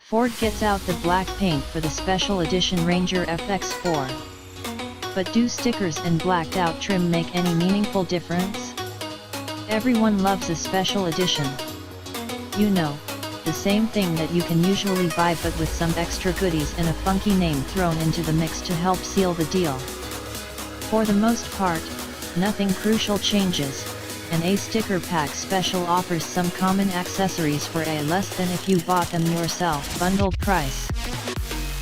Ford gets out the black paint for the special edition Ranger FX4. But do stickers and blacked out trim make any meaningful difference? Everyone loves a special edition. You know, the same thing that you can usually buy but with some extra goodies and a funky name thrown into the mix to help seal the deal. For the most part, nothing crucial changes. An A sticker pack special offers some common accessories for a less than if you bought them yourself bundled price.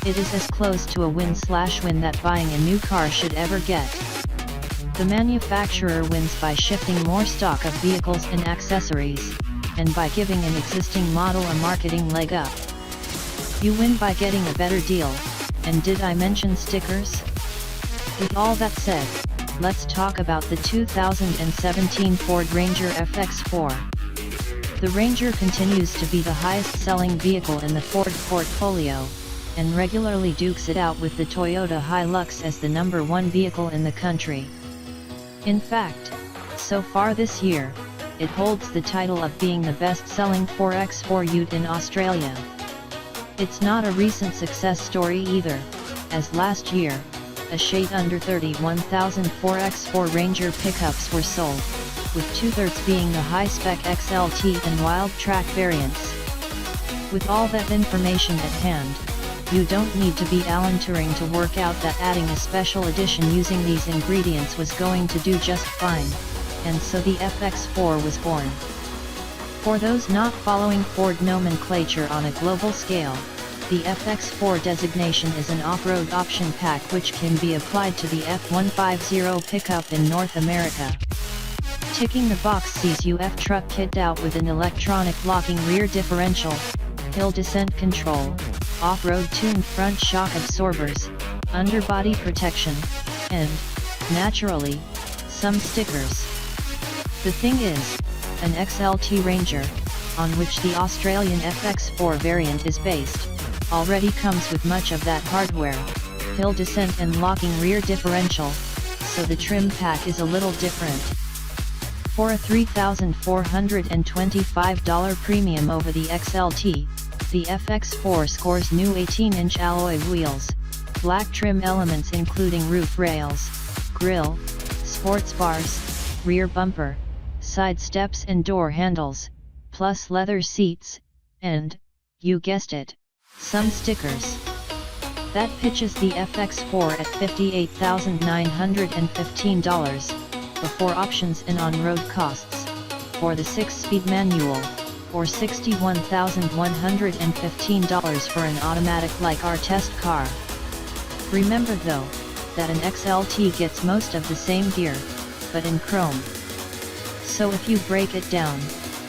It is as close to a win-win that buying a new car should ever get. The manufacturer wins by shifting more stock of vehicles and accessories, and by giving an existing model a marketing leg up. You win by getting a better deal, and did I mention stickers? With all that said, let's talk about the 2017 Ford Ranger FX4. The Ranger continues to be the highest-selling vehicle in the Ford portfolio, and regularly dukes it out with the Toyota Hilux as the #1 vehicle in the country. In fact, so far this year, it holds the title of being the best-selling 4x4 ute in Australia. It's not a recent success story either, as last year, a shade under 31,000 4x4 Ranger pickups were sold, with 2/3 being the high-spec XLT and Wild Track variants. With all that information at hand, you don't need to be Alan Turing to work out that adding a special edition using these ingredients was going to do just fine, and so the FX4 was born. For those not following Ford nomenclature on a global scale, the FX4 designation is an off-road option pack which can be applied to the F150 pickup in North America. Ticking the box sees UF truck kitted out with an electronic locking rear differential, hill descent control, off-road tuned front shock absorbers, underbody protection, and, naturally, some stickers. The thing is, an XLT Ranger, on which the Australian FX4 variant is based, already comes with much of that hardware, hill descent and locking rear differential, so the trim pack is a little different. For a $3,425 premium over the XLT, the FX4 scores new 18-inch alloy wheels, black trim elements including roof rails, grille, sports bars, rear bumper, side steps and door handles, plus leather seats, and, you guessed it, some stickers. That pitches the FX4 at $58,915, before options and on-road costs, for the 6-speed manual, or $61,115 for an automatic like our test car. Remember though, that an XLT gets most of the same gear, but in chrome. So if you break it down,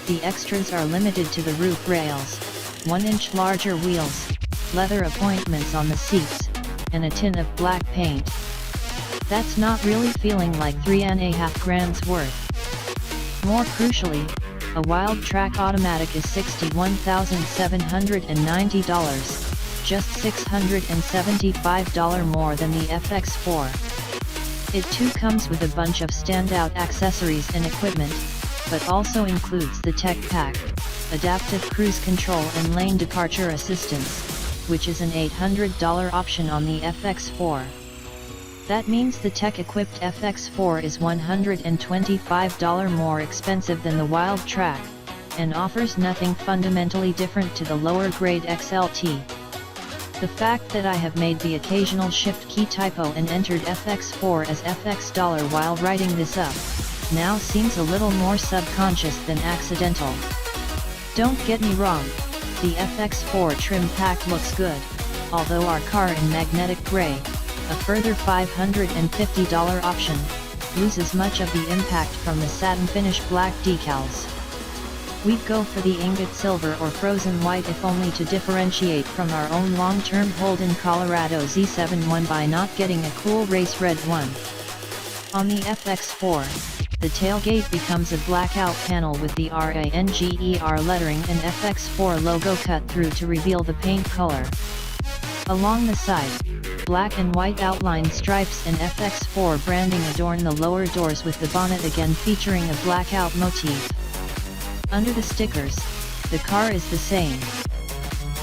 the extras are limited to the roof rails, 1-inch larger wheels, leather appointments on the seats, and a tin of black paint. That's not really feeling like $3.5 grand's worth. More crucially, a Wild Track automatic is $61,790, just $675 more than the FX4. It too comes with a bunch of standout accessories and equipment, but also includes the Tech Pack, adaptive cruise control and lane departure assistance, which is an $800 option on the FX4. That means the tech-equipped FX4 is $125 more expensive than the Wild Track, and offers nothing fundamentally different to the lower-grade XLT. The fact that I have made the occasional shift key typo and entered FX4 as FX dollar while writing this up, now seems a little more subconscious than accidental. Don't get me wrong, the FX4 trim pack looks good, although our car in magnetic gray, a further $550 option, loses much of the impact from the satin finish black decals. We'd go for the ingot silver or frozen white if only to differentiate from our own long-term Holden Colorado Z71 by not getting a cool race red one. On the FX4, the tailgate becomes a blackout panel with the RANGER lettering and FX4 logo cut through to reveal the paint color. Along the side, black and white outline stripes and FX4 branding adorn the lower doors with the bonnet again featuring a blackout motif. Under the stickers, the car is the same.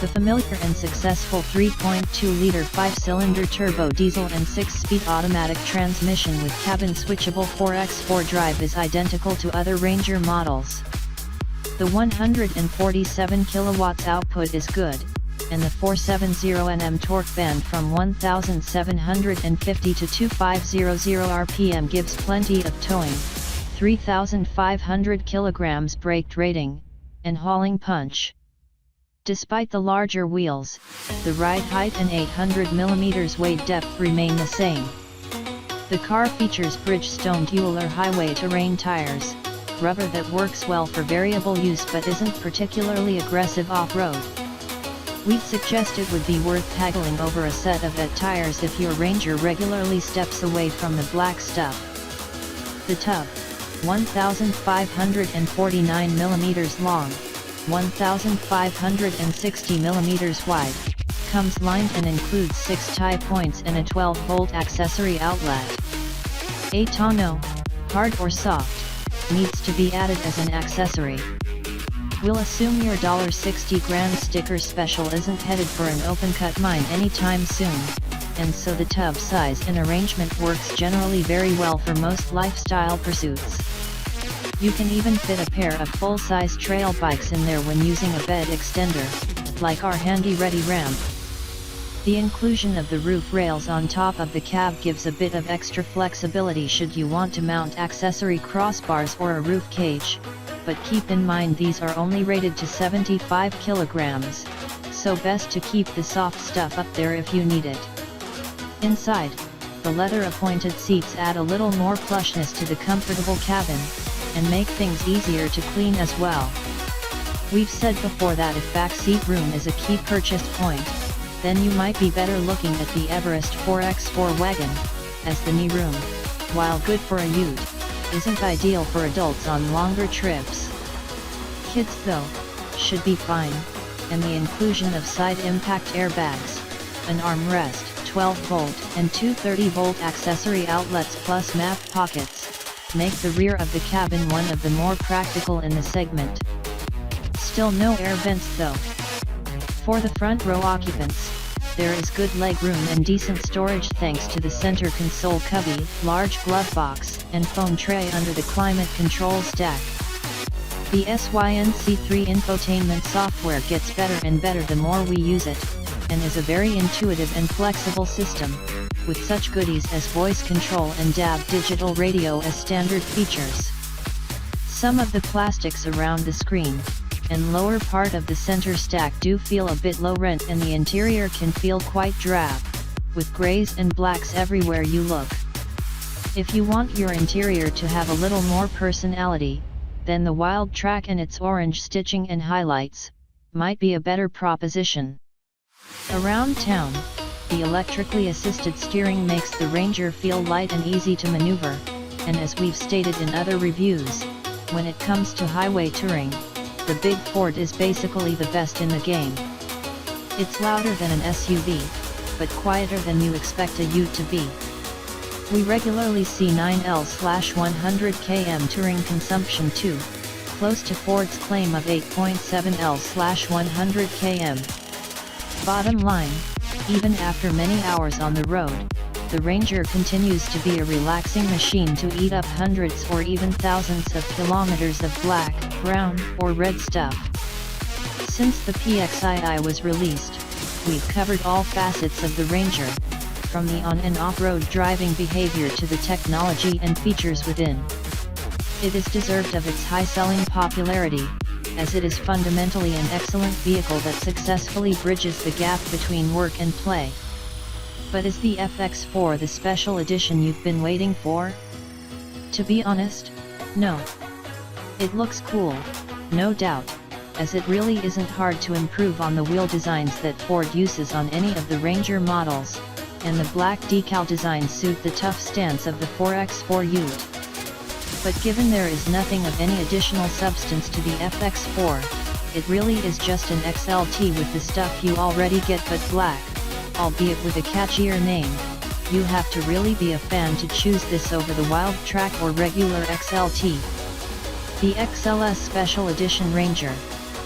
The familiar and successful 3.2-liter 5-cylinder turbo diesel and 6-speed automatic transmission with cabin switchable 4x4 drive is identical to other Ranger models. The 147 kilowatts output is good, and the 470 Nm torque band from 1750 to 2500 rpm gives plenty of towing, 3,500 kilograms brake rating, and hauling punch. Despite the larger wheels, the ride height and 800 mm weight depth remain the same. The car features Bridgestone dual or highway terrain tires, rubber that works well for variable use but isn't particularly aggressive off-road. We'd suggest it would be worth haggling over a set of ET tires if your Ranger regularly steps away from the black stuff. The tub, 1,549 mm long, 1,560 mm wide, comes lined and includes 6 tie points and a 12-volt accessory outlet. A tonneau, hard or soft, needs to be added as an accessory. We'll assume your $60 grand sticker special isn't headed for an open-cut mine anytime soon, and so the tub size and arrangement works generally very well for most lifestyle pursuits. You can even fit a pair of full-size trail bikes in there when using a bed extender, like our handy-ready ramp. The inclusion of the roof rails on top of the cab gives a bit of extra flexibility should you want to mount accessory crossbars or a roof cage, but keep in mind these are only rated to 75 kilograms, so best to keep the soft stuff up there if you need it. Inside, the leather-appointed seats add a little more plushness to the comfortable cabin, and make things easier to clean as well. We've said before that if backseat room is a key purchase point, then you might be better looking at the Everest 4x4 wagon, as the knee room, while good for a ute, isn't ideal for adults on longer trips. Kids though, should be fine, and the inclusion of side impact airbags, an armrest, 12-volt and two 30-volt accessory outlets plus map pockets, make the rear of the cabin one of the more practical in the segment. Still no air vents though. For the front row occupants, there is good leg room and decent storage thanks to the center console cubby, large glove box, and phone tray under the climate control stack. The SYNC3 infotainment software gets better and better the more we use it, and is a very intuitive and flexible system, with such goodies as voice control and DAB digital radio as standard features. Some of the plastics around the screen and lower part of the center stack do feel a bit low rent, and the interior can feel quite drab, with grays and blacks everywhere you look. If you want your interior to have a little more personality, then the Wild Track and its orange stitching and highlights might be a better proposition. Around town, the electrically assisted steering makes the Ranger feel light and easy to maneuver, and as we've stated in other reviews, when it comes to highway touring, the big Ford is basically the best in the game. It's louder than an SUV, but quieter than you expect a ute to be. We regularly see 9L/100 km touring consumption too, close to Ford's claim of 8.7L/100 km. Bottom line, even after many hours on the road, the Ranger continues to be a relaxing machine to eat up hundreds or even thousands of kilometers of black, brown, or red stuff. Since the PXII was released, we've covered all facets of the Ranger, from the on- and off-road driving behavior to the technology and features within. It is deserved of its high selling popularity, as it is fundamentally an excellent vehicle that successfully bridges the gap between work and play. But is the FX4 the special edition you've been waiting for? To be honest, no. It looks cool, no doubt, as it really isn't hard to improve on the wheel designs that Ford uses on any of the Ranger models, and the black decal designs suit the tough stance of the 4x4 ute. But given there is nothing of any additional substance to the FX4, it really is just an XLT with the stuff you already get but black, albeit with a catchier name. You have to really be a fan to choose this over the Wild Track or regular XLT. The XLS Special Edition Ranger,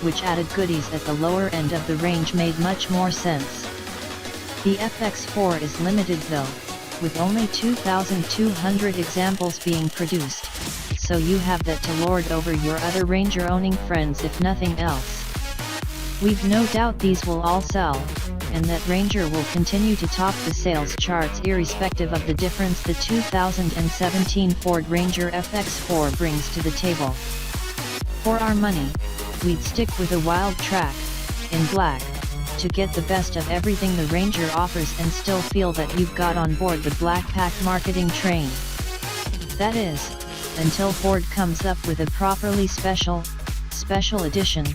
which added goodies at the lower end of the range made much more sense. The FX4 is limited though, with only 2,200 examples being produced, so you have that to lord over your other Ranger owning friends if nothing else. We've no doubt these will all sell, and that Ranger will continue to top the sales charts irrespective of the difference the 2017 Ford Ranger FX4 brings to the table. For our money, we'd stick with a wild track, in black, to get the best of everything the Ranger offers and still feel that you've got on board the black pack marketing train. That is, until Ford comes up with a properly special edition,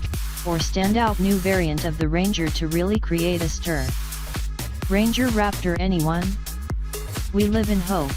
or standout new variant of the Ranger to really create a stir. Ranger Raptor anyone? We live in hope.